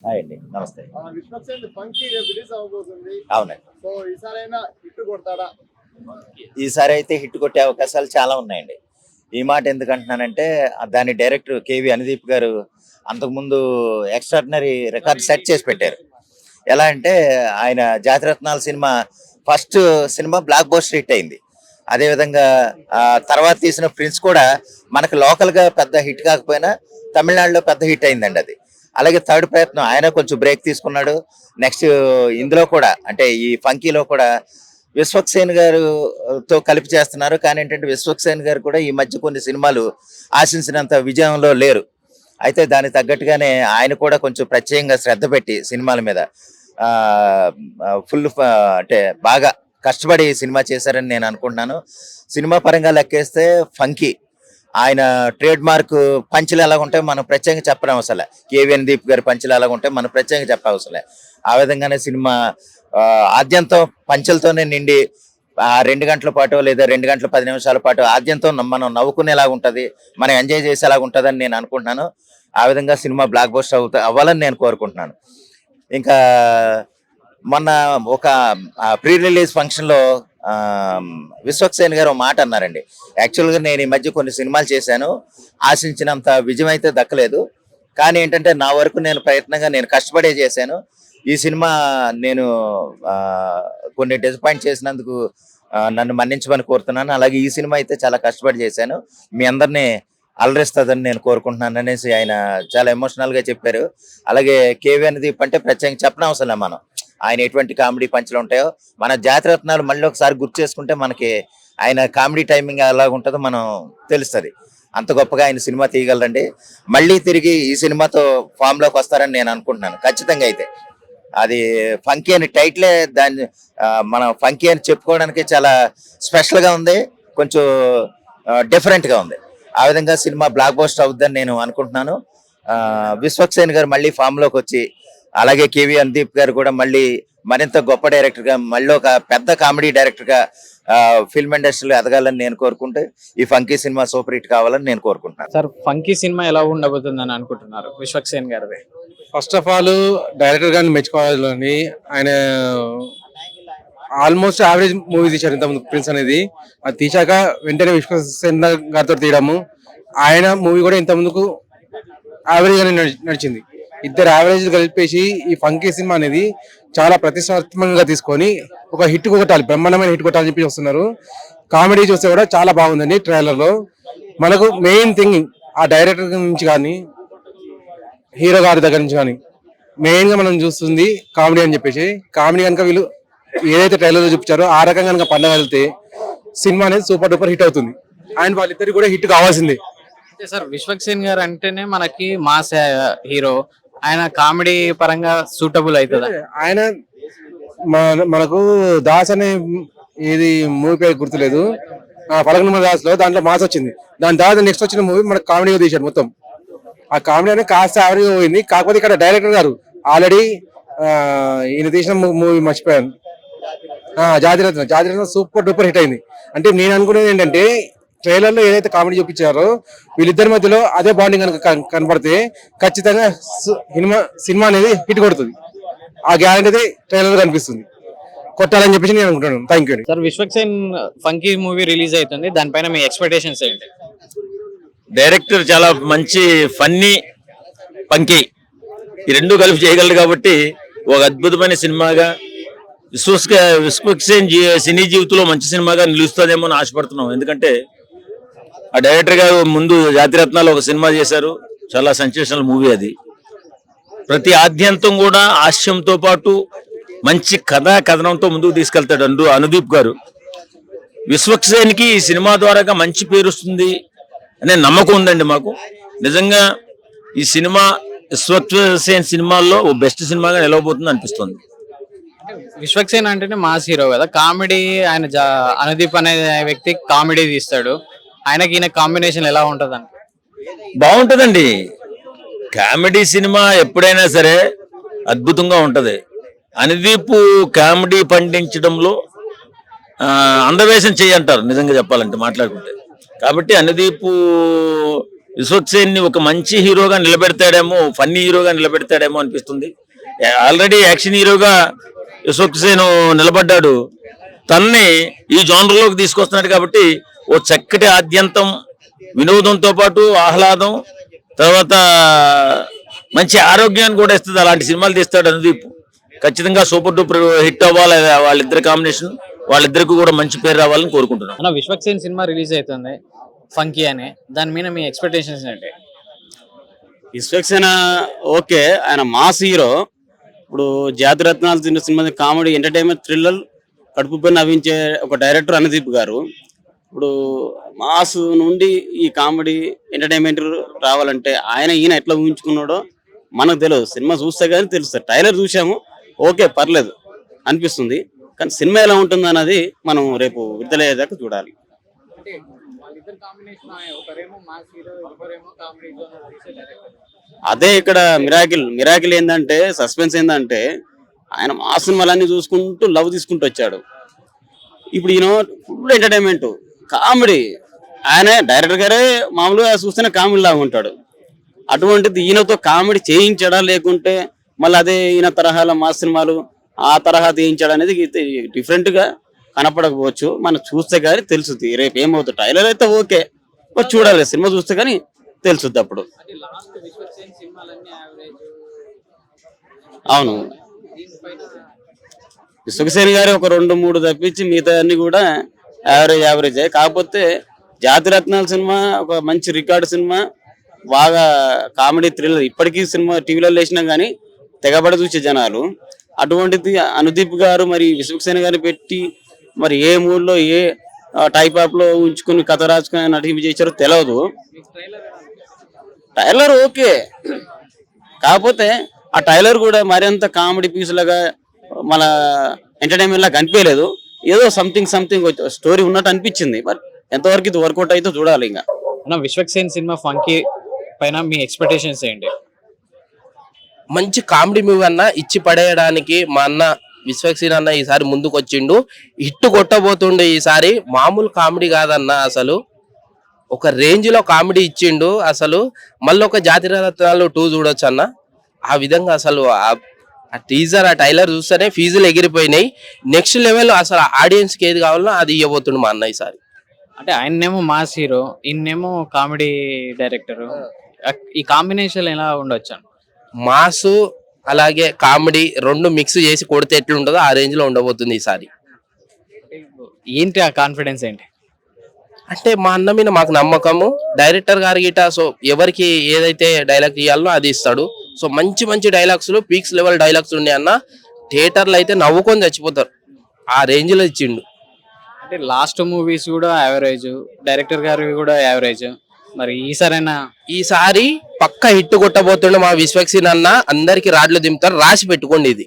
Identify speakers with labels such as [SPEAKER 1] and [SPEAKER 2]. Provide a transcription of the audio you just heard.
[SPEAKER 1] Hi అండి. నమస్తే.
[SPEAKER 2] Vishwaksen funky రేపు రిలీజ్ అవ్వబోతుంది.
[SPEAKER 1] అవునండి.
[SPEAKER 2] సో ఈసారైనా హిట్ కొడతాడా?
[SPEAKER 1] ఈసారి అయితే హిట్ కొట్టే అవకాశాలు చాలా ఉన్నాయండి. ఈ మాట ఎందుకంటున్నానంటే దాని డైరెక్టర్ కేవి అనుదీప్ గారు అంతకుముందు ఎక్స్ట్రాడినరీ రికార్డ్ సెట్ చేసి పెట్టారు. ఎలా అంటే ఆయన జాతిరత్నాల cinema first cinema blockbuster hit అయింది. అదేవిధంగా తర్వాత తీసిన ప్రిన్స్ కూడా మనకు లోకల్గా పెద్ద హిట్ కాకపోయినా తమిళనాడులో పెద్ద హిట్ అయిందండి అది. అలాగే థర్డ్ ప్రయత్నం ఆయన కొంచెం బ్రేక్ తీసుకున్నాడు. నెక్స్ట్ ఇందులో కూడా అంటే ఈ ఫంకీలో కూడా విశ్వక్సేన్ గారుతో కలిపి చేస్తున్నారు. కానీ ఏంటంటే విశ్వక్సేన్ గారు కూడా ఈ మధ్య కొన్ని సినిమాలు ఆశించినంత విజయంలో లేరు. అయితే దానికి తగ్గట్టుగానే ఆయన కూడా కొంచెం ప్రత్యేకంగా శ్రద్ధ పెట్టి సినిమాల మీద ఫుల్ అంటే బాగా కష్టపడి సినిమా చేశారని నేను అనుకుంటున్నాను. సినిమా పరంగా లెక్కేస్తే ఫంకీ ఆయన ట్రేడ్ మార్క్ పంచులు ఎలా ఉంటాయి మనం ప్రత్యేకంగా చెప్పడం అవసరం. కేవీఎన్ దీప్ గారి పంచులు ఎలా ఉంటాయి మనం ప్రత్యేకంగా చెప్పవసరం. ఆ విధంగానే సినిమా ఆద్యంతం పంచులతోనే నిండి 2 గంటల పాటు లేదా 2 గంటల 10 నిమిషాల పాటు ఆద్యంతో మనం నవ్వుకునేలాగా ఉంటుంది, మనం ఎంజాయ్ చేసేలాగా ఉంటుందని నేను అనుకుంటున్నాను. ఆ విధంగా సినిమా బ్లాక్ బస్టర్ అవ్వాలని నేను కోరుకుంటున్నాను. ఇంకా మొన్న ఒక ప్రీ రిలీజ్ ఫంక్షన్లో విశ్వక్సేన్ గారు ఒక మాట అన్నారండి. యాక్చువల్గా నేను ఈ మధ్య కొన్ని సినిమాలు చేశాను, ఆశించినంత విజయం అయితే దక్కలేదు. కానీ ఏంటంటే నా వరకు నేను ప్రయత్నంగా నేను కష్టపడే చేశాను. ఈ సినిమా నేను కొన్ని డిసప్పాయింట్ చేసినందుకు నన్ను మన్నించమని కోరుతున్నాను. అలాగే ఈ సినిమా అయితే చాలా కష్టపడి చేశాను, మీ అందరినీ అలరిస్తుందని నేను కోరుకుంటున్నాను అనేసి ఆయన చాలా ఎమోషనల్గా చెప్పారు. అలాగే కేవీ అనుదీప్ అంటే ప్రత్యేకంగా చెప్పనవసరం లేదు. మనం ఆయన ఎటువంటి కామెడీ పంచులు ఉంటాయో మన జాతిరత్నాలు మళ్ళీ ఒకసారి గుర్తు చేసుకుంటే మనకి ఆయన కామెడీ టైమింగ్ ఎలాగ ఉంటుందో మనం తెలుస్తుంది. అంత గొప్పగా ఆయన సినిమా తీయగలరండి. మళ్ళీ తిరిగి ఈ సినిమాతో ఫామ్లోకి వస్తారని నేను అనుకుంటున్నాను ఖచ్చితంగా. అయితే అది ఫంకీ అని టైటిలే దాన్ని మనం ఫంకీ అని చెప్పుకోవడానికి చాలా స్పెషల్గా ఉంది, కొంచెం డిఫరెంట్గా ఉంది. ఆ విధంగా సినిమా బ్లాక్ బస్టర్ అవుద్దని నేను అనుకుంటున్నాను. విశ్వక్సేన్ గారు మళ్ళీ ఫామ్లోకి వచ్చి అలాగే కేవీ అనుదీప్ గారు కూడా మళ్ళీ మరింత గొప్ప డైరెక్టర్గా మళ్ళీ ఒక పెద్ద కామెడీ డైరెక్టర్గా ఫిల్మ్ ఇండస్ట్రీలో ఎదగాలని నేను కోరుకుంటే ఈ ఫంకీ సినిమా సూపర్ హిట్ కావాలని నేను కోరుకుంటున్నాను.
[SPEAKER 3] సార్, ఫంకీ సినిమా ఎలా ఉండబోతుందని అనుకుంటున్నారు విశ్వక్సేన్ గారిది?
[SPEAKER 4] ఫస్ట్ ఆఫ్ ఆల్ డైరెక్టర్ గారిని మెచ్చుకోవాలని, ఆయన ఆల్మోస్ట్ యావరేజ్ మూవీ తీశారు ఇంతకుముందు ప్రిన్స్ అనేది. అది తీశాక వెంటనే విశ్వక్సేన్ గారితో తీయడము, ఆయన మూవీ కూడా ఇంతకుముందుకు యావరేజ్ గానే నడిచింది. ఇద్దరు యావరేజ్ కలిపేసి ఈ ఫంకీ సినిమా అనేది చాలా ప్రతిష్టాత్మకంగా తీసుకొని ఒక హిట్ కొట్టాలి, బ్రహ్మాండమైన హిట్ కొట్టాలని చెప్పి వస్తున్నారు. కామెడీ చూస్తే కూడా చాలా బాగుందండి ట్రైలర్ లో. మనకు మెయిన్ థింగ్ ఆ డైరెక్టర్ నుంచి కానీ హీరో గారి దగ్గర నుంచి కానీ మెయిన్ గా మనం చూస్తుంది కామెడీ అని చెప్పేసి. కామెడీ కనుక వీళ్ళు ఏదైతే ట్రైలర్ లో చూపించారో ఆ రకంగా కనుక పండగలితే సినిమా అనేది సూపర్ డూపర్ హిట్ అవుతుంది. అండ్ వాళ్ళిద్దరికి కూడా హిట్ కావాల్సిందే.
[SPEAKER 3] సార్, విశ్వక్సేన్ గారు అంటేనే మనకి మాస్ హీరో, ఆయన కామెడీ పరంగా సూటబుల్ అవుతుందా?
[SPEAKER 4] ఆయన మనకు దాస్ అనే ఏది మూవీ పేరు గుర్తులేదు, పలకనుమ దాస్ లో దాంట్లో మాస్ వచ్చింది. దాని తర్వాత నెక్స్ట్ వచ్చిన మూవీ మనకు కామెడీగా తీశాడు మొత్తం. ఆ కామెడీ అనేది కాస్త యావరేజ్ పోయింది. కాకపోతే ఇక్కడ డైరెక్టర్ గారు ఆల్రెడీ ఈయన తీసిన మూవీ మర్చిపోయాను, జాతిరత్నం సూపర్ డూపర్ హిట్ అయింది. అంటే నేను అనుకునేది ఏంటంటే ట్రైలర్ లో ఏదైతే కామెడీ చూపించారో వీళ్ళిద్దరి మధ్యలో అదే బాండింగ్ కనుక కనపడితే ఖచ్చితంగా సినిమా అనేది హిట్ కొడుతుంది. ఆ గ్యారెంటీ అయితే ట్రైలర్ లో కనిపిస్తుంది, కొట్టాలని చెప్పేసి నేను అనుకుంటున్నాను. Thank you.
[SPEAKER 3] Sir, Vishwaksen funky movie release అవుతుంది, దానిపైన మీ ఎక్స్పెక్టేషన్స్ ఏంటి?
[SPEAKER 5] డైరెక్టర్ చాలా మంచి ఫన్నీ ఫంకీ ఈ రెండు కలిపి చేయగలరు కాబట్టి ఒక అద్భుతమైన సినిమాగా విశ్వక్సేన్ సినీ జీవితంలో మంచి సినిమాగా నిలుస్తుందేమో అని ఆశపడుతున్నాం. ఎందుకంటే ఆ డైరెక్టర్ గారు ముందు జాతిరత్నాలు ఒక సినిమా చేశారు, చాలా సెన్సేషనల్ మూవీ అది. ప్రతి ఆద్యంతం కూడా హాస్యంతో పాటు మంచి కథనంతో ముందుకు తీసుకెళ్తాడు అనుదీప్ గారు. విశ్వక్సేన్కి ఈ సినిమా ద్వారా మంచి పేరు వస్తుంది అనే నమ్మకం ఉందండి మాకు. నిజంగా ఈ సినిమా విశ్వక్సేన్ సినిమాల్లో ఓ బెస్ట్ సినిమాగా నిలవబోతుంది అనిపిస్తుంది.
[SPEAKER 3] విశ్వక్సేన్ అంటేనే మాస్ హీరో కదా, కామెడీ ఆయన అనుదీప్ అనే వ్యక్తి కామెడీ తీస్తాడు, ఆయనకి ఈయన కాంబినేషన్ ఎలా ఉంటది?
[SPEAKER 5] బాగుంటదండి. కామెడీ సినిమా ఎప్పుడైనా సరే అద్భుతంగా ఉంటది. అనుదీప్ కామెడీ పండించడంలో అందవేశం చేయంటారు నిజంగా చెప్పాలంటే మాట్లాడుకుంటే. కాబట్టి అనుదీప్ విశ్వక్సేన్ ని ఒక మంచి హీరోగా నిలబెడతాడేమో, ఫన్నీ హీరోగా నిలబెడతాడేమో అనిపిస్తుంది. ఆల్రెడీ యాక్షన్ హీరోగా విశ్వక్సేన్ నిలబడ్డాడు, తనని ఈ జోనర్లోకి తీసుకొస్తున్నాడు. కాబట్టి ఓ చక్కటి ఆద్యంతం, వినోదంతో పాటు ఆహ్లాదం, తర్వాత మంచి ఆరోగ్యాన్ని కూడా ఇస్తుంది. అలాంటి సినిమాలు తీస్తాడు అనుదీప్. ఖచ్చితంగా సూపర్ డూపర్ హిట్ అవ్వాలి వాళ్ళిద్దరి కాంబినేషన్. వాళ్ళిద్దరికి కూడా మంచి పేరు రావాలని కోరుకుంటున్నాం.
[SPEAKER 3] అన్న విశ్వక్సేన్ సినిమా రిలీజ్ అవుతుంది ఫంకీ అని, దాని మీద మీ ఎక్స్పెక్టేషన్స్ ఏంటి?
[SPEAKER 6] విశ్వక్సేన ఓకే, ఆయన మాస్ హీరో. ఇప్పుడు జాతిరత్నాలు సినిమా కామెడీ, ఎంటర్టైన్మెంట్, థ్రిల్లర్ కడుపుపై నవ్వించే ఒక డైరెక్టర్ అనుదీప్ గారు. ఇప్పుడు మాస్ నుండి ఈ కామెడీ ఎంటర్టైన్మెంట్ రావాలంటే ఈయన ఎట్లా ఊహించుకున్నాడో మనకు తెలియదు. సినిమా చూస్తే కానీ తెలుస్తుంది. ట్రైలర్ చూసాము, ఓకే పర్లేదు అనిపిస్తుంది. కానీ సినిమా ఎలా ఉంటుంది అన్నది మనం రేపు విడుదలయ్యేదాకా చూడాలి. అదే ఇక్కడ మిరాకిల్ ఏంటంటే, సస్పెన్స్ ఏంటంటే, ఆయన మా సినిమాలన్నీ చూసుకుంటూ లవ్ తీసుకుంటూ వచ్చాడు. ఇప్పుడు ఈయన ఫుల్ ఎంటర్టైన్మెంట్, కామెడీ. ఆయన డైరెక్టర్ గారే మామూలుగా చూస్తేనే కామెడీ లాగా ఉంటాడు. అటువంటిది ఈయనతో కామెడీ చేయించడా, లేకుంటే మళ్ళీ అదే ఈయన తరహాల మా సినిమాలు ఆ తరహా చేయించడం అనేది డిఫరెంట్ గా కనపడకపోవచ్చు. మనం చూస్తే కానీ తెలుస్తుంది రేపు ఏమవుతుంది. ట్రైలర్ అయితే ఓకే, చూడాలి, సినిమా చూస్తే కానీ తెలుస్తుంది అప్పుడు. అవును, విశ్వక్సేన్ గారు ఒక 2-3 తప్పించి మిగతా అన్ని కూడా యావరేజ్. కాకపోతే జాతిరత్నాల సినిమా ఒక మంచి రికార్డు సినిమా, బాగా కామెడీ థ్రిల్లర్. ఇప్పటికీ సినిమా టీవీలో వేసినా కానీ తెగబడి చూసే జనాలు. అటువంటిది అనుదీప్ గారు మరి విశ్వక్సేన్ గారిని పెట్టి మరి ఏ మూడ్లో ఏ టైప్ ఆఫ్ లో ఉంచుకుని కథ రాసుకుని నటింపు చేశారో తెలియదు. టైలర్ ఓకే, కాకపోతే ఆ టైలర్ కూడా మరింత కామెడీ పీస్ లాగా మన ఎంటర్టైన్మెంట్ లాగా కనిపించలేదు. ఏదో సంథింగ్ స్టోరీ ఉన్నట్టు అనిపించింది. బట్ ఎంతవరకు ఇది వర్కౌట్ అయితే చూడాలి. ఇంకా
[SPEAKER 3] విశ్వక్సేన్ సినిమా ఫంకీ పైన మీ ఎక్స్పెక్టేషన్స్ ఏంటి?
[SPEAKER 7] మంచి కామెడీ మూవీ అన్న ఇచ్చి పడేయడానికి మా అన్న విశ్వక్సేన్ అన్న ఈసారి ముందుకు వచ్చిండు. హిట్ కొట్టబోతుండే ఈసారి. మామూలు కామెడీ కాదన్న, అసలు ఒక రేంజ్ లో కామెడీ ఇచ్చిండు. అసలు మళ్ళీ ఒక జాతిరత్నాలు 2 చూడొచ్చు అన్న. ఆ విధంగా అసలు ఆ టీజర్, ఆ టైలర్ చూస్తేనే ఫీజులు ఎగిరిపోయినాయి. నెక్స్ట్ లెవెల్ అసలు ఆడియన్స్ కి ఏది కావాలన్నా అది ఇవ్వబోతుండు మా అన్న ఈసారి.
[SPEAKER 3] అంటే ఆయన్నేమో మాస్ హీరో, ఈయనేమో కామెడీ డైరెక్టర్. ఈ కాంబినేషన్ ఎలా ఉండొచ్చు?
[SPEAKER 7] మాసు అలాగే కామెడీ 2 మిక్స్ చేసి కొడితే ఎట్లుంటుందో ఆ రేంజ్ లో ఉండబోతుంది ఈసారి.
[SPEAKER 3] ఏంటి ఆ కాన్ఫిడెన్స్ ఏంటి?
[SPEAKER 7] అంటే మా అన్న మీద మాకు నమ్మకము. డైరెక్టర్ గారి గిట సో ఎవరికి ఏదైతే డైలాగ్ ఇవ్వాలో అది ఇస్తాడు. సో మంచి మంచి డైలాగ్స్, పీక్స్ లెవెల్ డైలాగ్స్ ఉన్నాయి అన్న. థియేటర్లు అయితే నవ్వుకొని చచ్చిపోతారు, ఆ రేంజ్ లో ఇచ్చిండు.
[SPEAKER 3] అంటే లాస్ట్ మూవీస్ కూడా యావరేజ్, డైరెక్టర్ గారు కూడా యావరేజ్. మరి ఈసారి
[SPEAKER 7] పక్క హిట్ కొట్టబోతుండే మా విశ్వక్సేన్ అన్న. అందరికి రాడ్లు దింపుతారు, రాసి పెట్టుకోండి ఇది.